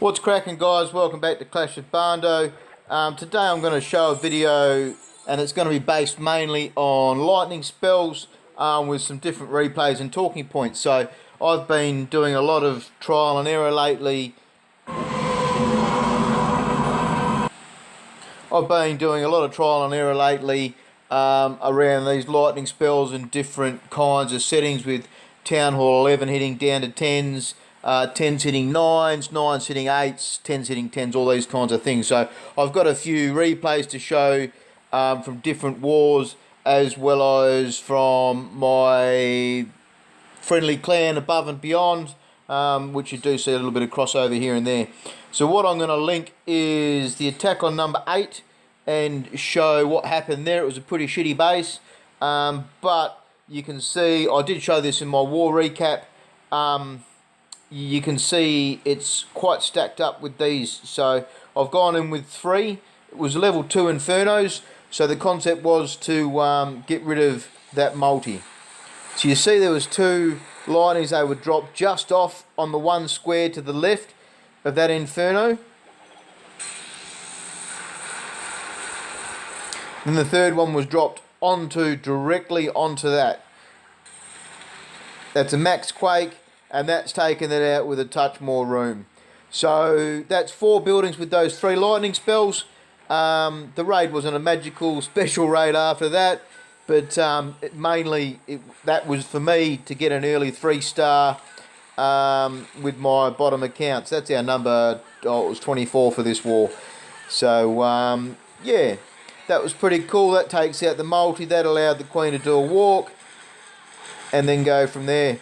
What's cracking, guys? Welcome back to Clash of Barndo. Today I'm going to show a video, and it's going to be based mainly on lightning spells with some different replays and talking points. So I've been doing a lot of trial and error lately. Around these lightning spells and different kinds of settings, with townhall 11 hitting down to 10s, 10s hitting 9s, 9s hitting 8s, 10s hitting 10s, all these kinds of things. So I've got a few replays to show from different wars, as well as from my friendly clan above and beyond, which you do see a little bit of crossover here and there. So what I'm going to link is the attack on number 8 and show what happened there. It was a pretty shitty base, but you can see, I did show this in my war recap. You can see it's quite stacked up with these. So I've gone in with 3. It was level 2 Infernos, so the concept was to get rid of that multi. So you see there was 2 lightnings. They would drop just off on the one square to the left of that Inferno. Then the third one was dropped directly onto that. That's a max quake, and that's taken it out with a touch more room. So that's 4 buildings with those 3 lightning spells. The raid wasn't a magical special raid after that, but that was for me to get an early 3-star with my bottom accounts. That's our number. It was 24 for this war. So yeah. That was pretty cool. That takes out the multi. That allowed the queen to do a walk and then go from there.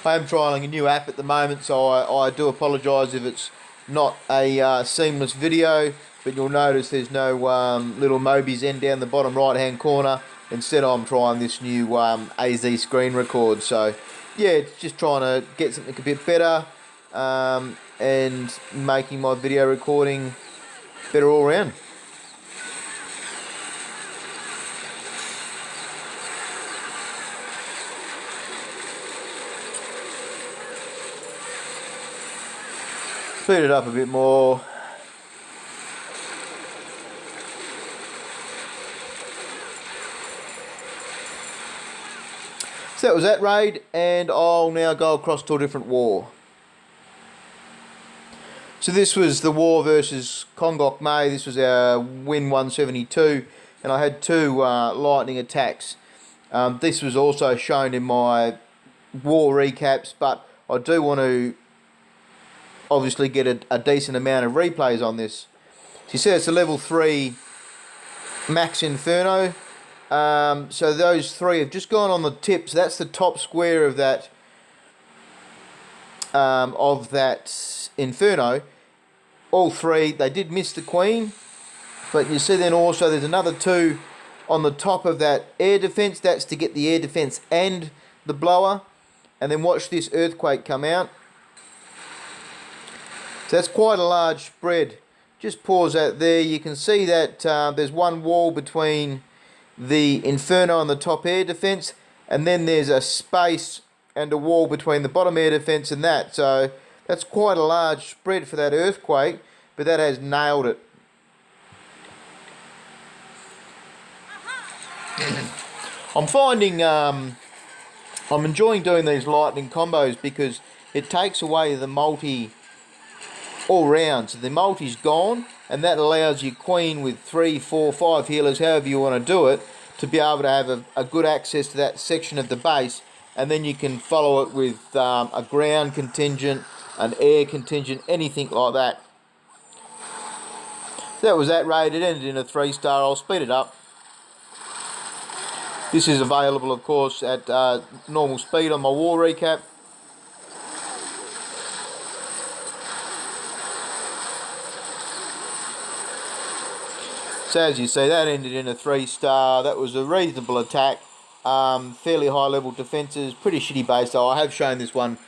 I am trialling a new app at the moment, so I do apologise if it's not a seamless video, but you'll notice there's no little Moby's end down the bottom right hand corner. Instead I'm trying this new AZ screen record. So yeah, it's just trying to get something a bit better. And making my video recording better all around. Speed it up a bit more. So that was that raid, and I'll now go across to a different war. So this was the war versus Kongok May. This was our win 172, and I had 2 lightning attacks. This was also shown in my war recaps, but I do want to obviously get a decent amount of replays on this. So you see it's a level 3 max Inferno. So those 3 have just gone on the tips. That's the top square of that Inferno. All 3, they did miss the queen, but you see then also there's another 2 on the top of that air defense. That's to get the air defense and the blower. And then watch this earthquake come out. So that's quite a large spread. Just pause that there. You can see that there's one wall between the Inferno and the top air defense, and then there's a space and a wall between the bottom air defense and that. So that's quite a large spread for that earthquake, but that has nailed it. I'm finding I'm enjoying doing these lightning combos because it takes away the multi all round. So the multi's gone, and that allows your queen with 3, 4, 5 healers, however you want to do it, to be able to have a good access to that section of the base, and then you can follow it with a ground contingent, an air contingent, anything like that. So that was that raid. It ended in a 3-star. I'll speed it up. This is available, of course, at normal speed on my war recap. So as you see, that ended in a 3-star. That was a reasonable attack. Fairly high level defences. Pretty shitty base though. I have shown this one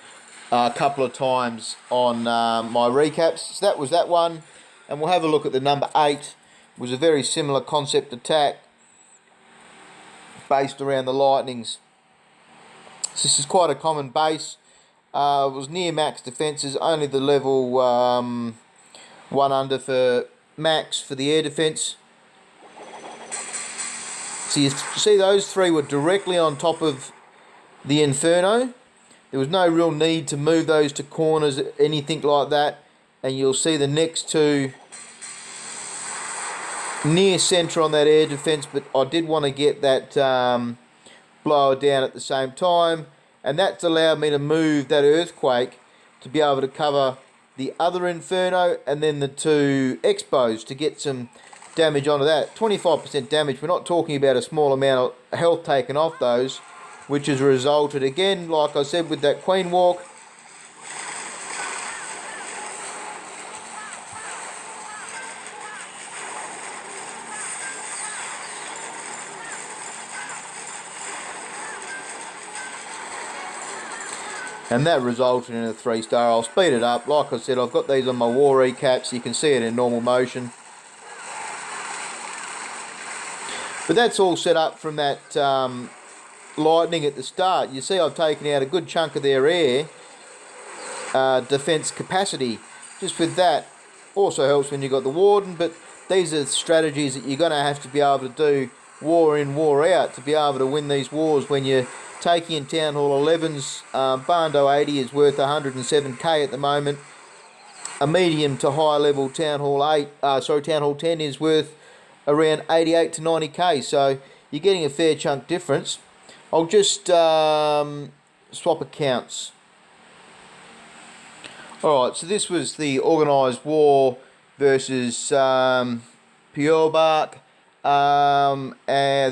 a couple of times on my recaps. So that was that one, and we'll have a look at the number 8. It was a very similar concept attack based around the lightnings. So this is quite a common base. It was near max defences, only the level 1 under for max for the air defence. So you see those three were directly on top of the Inferno. There was no real need to move those to corners, anything like that. And you'll see the next two near centre on that air defence, but I did want to get that blower down at the same time. And that's allowed me to move that earthquake to be able to cover the other Inferno and then the two Expos to get some damage onto that. 25% damage. We're not talking about a small amount of health taken off those, which has resulted, again, like I said, with that Queen Walk. And that resulted in a 3-star. I'll speed it up. Like I said, I've got these on my war recaps. You can see it in normal motion. But that's all set up from that lightning at the start. You see I've taken out a good chunk of their air defence capacity. Just with that, also helps when you've got the Warden, but these are strategies that you're going to have to be able to do war in, war out to be able to win these wars when you're taking in Town Hall 11s. Barndo 80 is worth 107k at the moment. A medium to high level Town Hall 10 is worth around 88 to 90k, so you're getting a fair chunk difference. I'll just swap accounts. Alright, so this was the organised war versus Pure and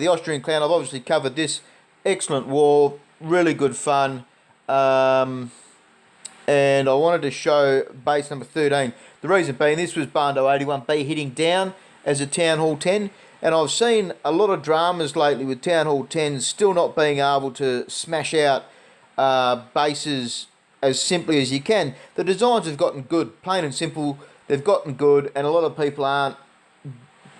the Austrian Clown. I've obviously covered this. Excellent war, really good fun. And I wanted to show base number 13. The reason being, this was Barndo 81B hitting down as a Town Hall 10. And I've seen a lot of dramas lately with Town Hall 10s still not being able to smash out bases as simply as you can. The designs have gotten good, plain and simple. They've gotten good, and a lot of people aren't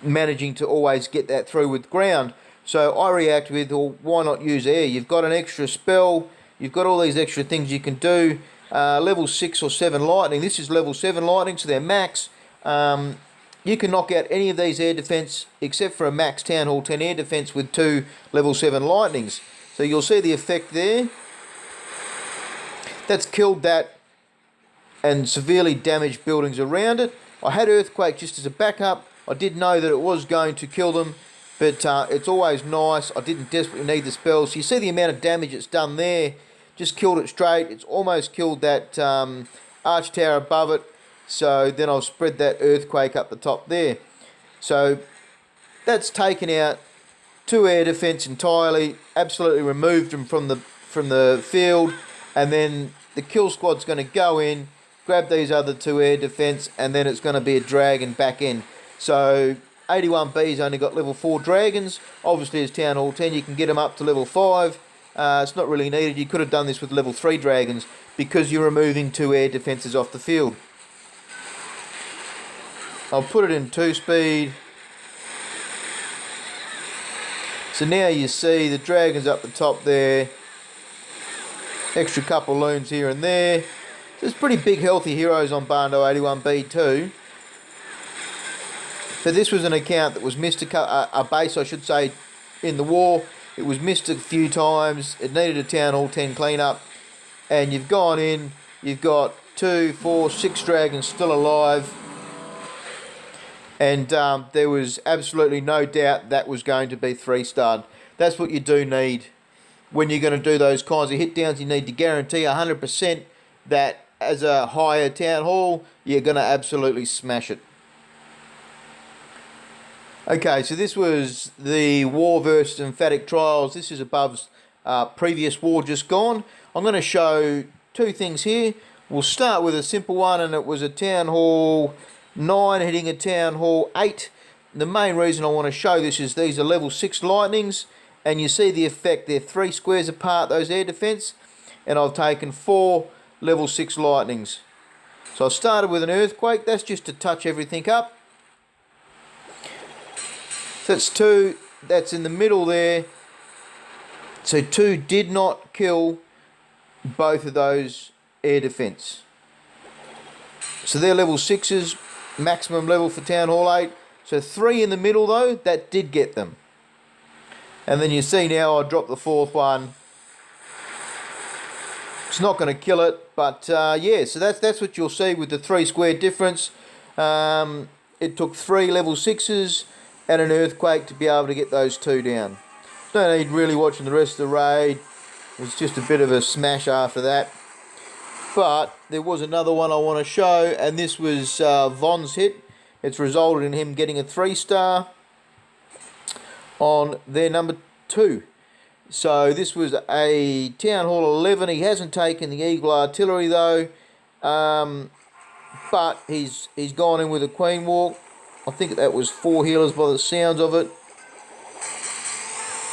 managing to always get that through with ground. So I react with, well, why not use air? You've got an extra spell. You've got all these extra things you can do. Level 6 or 7 lightning. This is level 7 lightning, so they're max. You can knock out any of these air defense except for a max Town Hall 10 air defense with 2 level 7 lightnings. So you'll see the effect there. That's killed that and severely damaged buildings around it. I had earthquake just as a backup. I did know that it was going to kill them, but it's always nice. I didn't desperately need the spell. So you see the amount of damage it's done there. Just killed it straight. It's almost killed that arch tower above it. So then I'll spread that earthquake up the top there. So that's taken out 2 air defense entirely. Absolutely removed them from the field. And then the kill squad's going to go in, grab these other 2 air defense, and then it's going to be a dragon back in. So 81B's only got level 4 dragons. Obviously as Town Hall 10 you can get them up to level 5. It's not really needed. You could have done this with level 3 dragons because you're removing 2 air defences off the field. I'll put it in 2-speed. So now you see the dragons up the top there. Extra couple loons here and there. There's pretty big healthy heroes on Barndo 81B too. But this was an account that was missed, a base I should say, in the war. It was missed a few times. It needed a Town Hall 10 cleanup. And you've gone in, you've got 2, 4, 6 dragons still alive. And there was absolutely no doubt that was going to be 3-starred. That's what you do need. When you're going to do those kinds of hit downs, you need to guarantee 100% that as a higher Town Hall, you're going to absolutely smash it. Okay, so this was the War versus Emphatic Trials. This is above previous war just gone. I'm going to show 2 things here. We'll start with a simple one, and it was a Town Hall 9 hitting a Town Hall 8. The main reason I want to show this is these are level 6 lightnings, and you see the effect. They're 3 squares apart, those air defense, and I've taken 4 level 6 lightnings. So I started with an earthquake. That's just to touch everything up. So that's 2. That's in the middle there. So 2 did not kill both of those air defence. So they're level 6s, maximum level for Town Hall 8. So 3 in the middle though, that did get them. And then you see now I dropped the 4th one. It's not going to kill it, but yeah, so that's what you'll see with the 3 square difference. It took 3 level 6s and an earthquake to be able to get those 2 down. No need really watching the rest of the raid. It was just a bit of a smash after that. But there was another one I want to show, and this was Von's hit. It's resulted in him getting a 3-star on their number 2. So this was a Town Hall 11. He hasn't taken the Eagle Artillery though, but he's gone in with a Queen Walk. I think that was 4 healers by the sounds of it.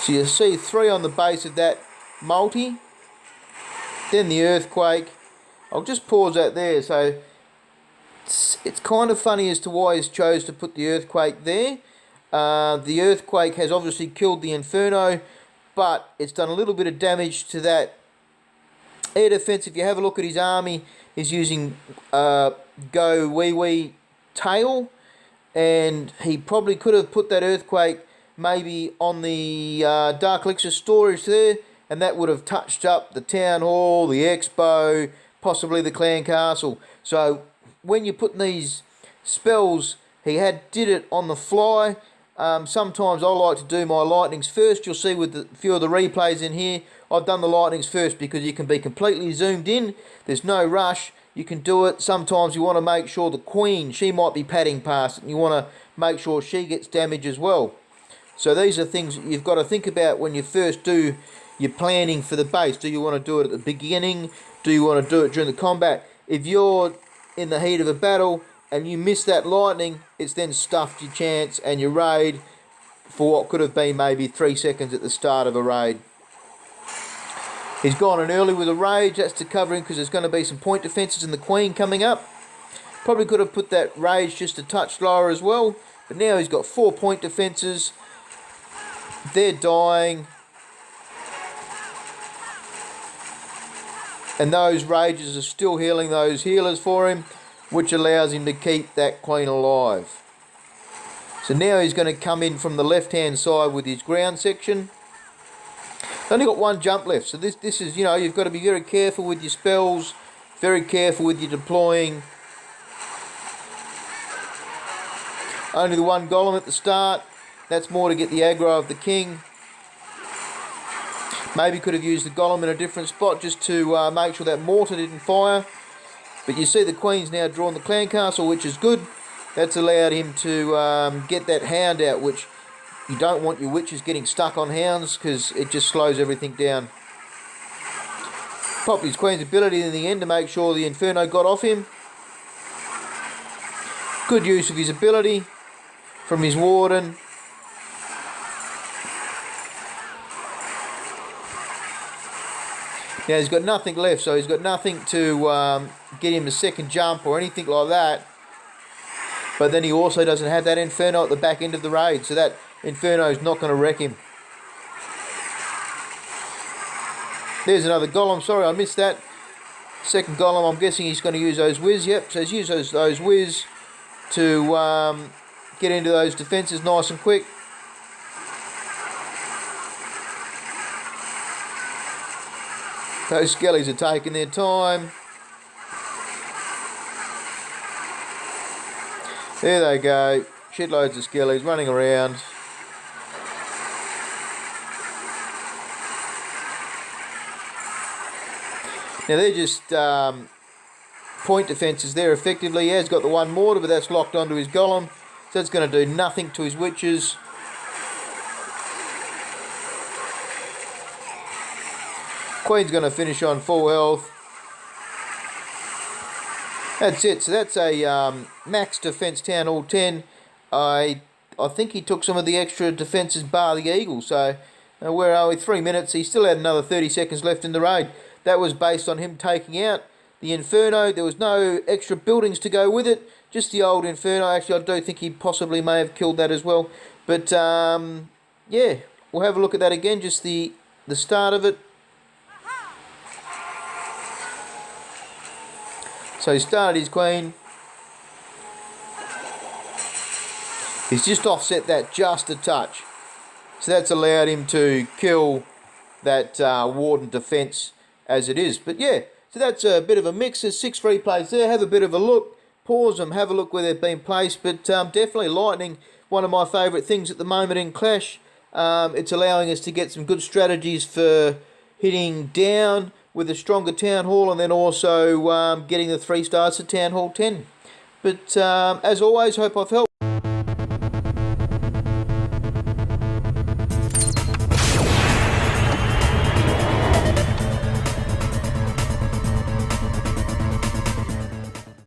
So you see 3 on the base of that multi. Then the earthquake. I'll just pause that there. So it's kind of funny as to why he's chose to put the earthquake there. The earthquake has obviously killed the Inferno, but it's done a little bit of damage to that air defence. If you have a look at his army, he's using Go Wee Wee Tail, and he probably could have put that earthquake maybe on the Dark Elixir storage there, and that would have touched up the Town Hall, the Expo, possibly the Clan Castle. So when you're putting these spells, he did it on the fly. Sometimes I like to do my lightnings first. You'll see with a few of the replays in here, I've done the lightnings first because you can be completely zoomed in. There's no rush. You can do it. Sometimes you want to make sure the Queen, she might be padding past it, and you want to make sure she gets damage as well. So these are things you've got to think about when you first do your planning for the base. Do you want to do it at the beginning? Do you want to do it during the combat? If you're in the heat of a battle and you miss that lightning, it's then stuffed your chance and your raid for what could have been maybe 3 seconds at the start of a raid. He's gone in early with a rage. That's to cover him because there's going to be some point defences in the Queen coming up. Probably could have put that rage just a touch lower as well, but now he's got 4 point defences. They're dying. And those rages are still healing those healers for him, which allows him to keep that Queen alive. So now he's going to come in from the left-hand side with his ground section. Only got 1 jump left, so this is, you know, you've got to be very careful with your spells, very careful with your deploying. Only the 1 golem at the start. That's more to get the aggro of the king. Maybe could have used the golem in a different spot just to make sure that mortar didn't fire. But you see the Queen's now drawn the Clan Castle, which is good. That's allowed him to get that hound out, which you don't want your witches getting stuck on hounds because it just slows everything down. Popped his Queen's ability in the end to make sure the Inferno got off him. Good use of his ability from his Warden. Now he's got nothing left, so he's got nothing to get him a second jump or anything like that. But then he also doesn't have that Inferno at the back end of the raid, so that Inferno is not going to wreck him. There's another golem. Sorry, I missed that. Second golem, I'm guessing he's going to use those whiz. Yep, so he's used those whiz to get into those defences nice and quick. Those skellies are taking their time. There they go. Shitloads of skellies running around. Now they're just point defences there effectively. He has got the 1 mortar, but that's locked onto his golem. So that's going to do nothing to his witches. Queen's going to finish on full health. That's it. So that's a max defence Town Hall 10. I think he took some of the extra defences bar the Eagle. So where are we? 3 minutes. He still had another 30 seconds left in the raid. That was based on him taking out the Inferno. There was no extra buildings to go with it. Just the old Inferno. Actually, I do think he possibly may have killed that as well. But yeah, we'll have a look at that again. Just the start of it. So he started his queen. He's just offset that just a touch. So that's allowed him to kill that Warden defence as it is. But yeah, so that's a bit of a mix. There's 6 free plays there. Have a bit of a look. Pause them. Have a look where they've been placed. But definitely Lightning, one of my favourite things at the moment in Clash. It's allowing us to get some good strategies for hitting down with a stronger Town Hall, and then also getting the 3 stars to Town Hall 10. But as always, hope I've helped.